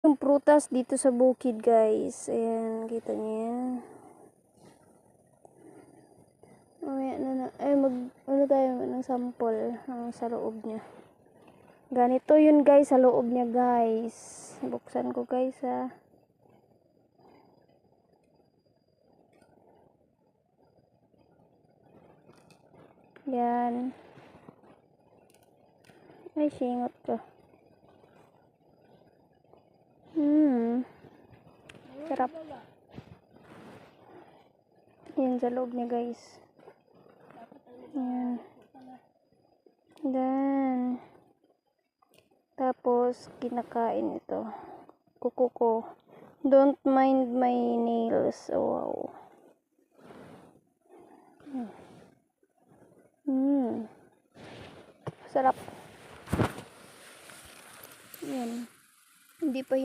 Yung prutas dito sa bukid, guys. Ayan, kita niyo yan. Mamaya na ano tayo ng sample sa loob niya. Ganito yun, guys, sa loob niya, guys. Buksan ko, guys, ha. Yan. Ay, singot ko. Sarap. Yan sa loob niya, guys. Yan. Dan. Tapos, kinakain ito. Kuko ko. Don't mind my nails. Oh, wow. Sarap. Yan. Hindi pa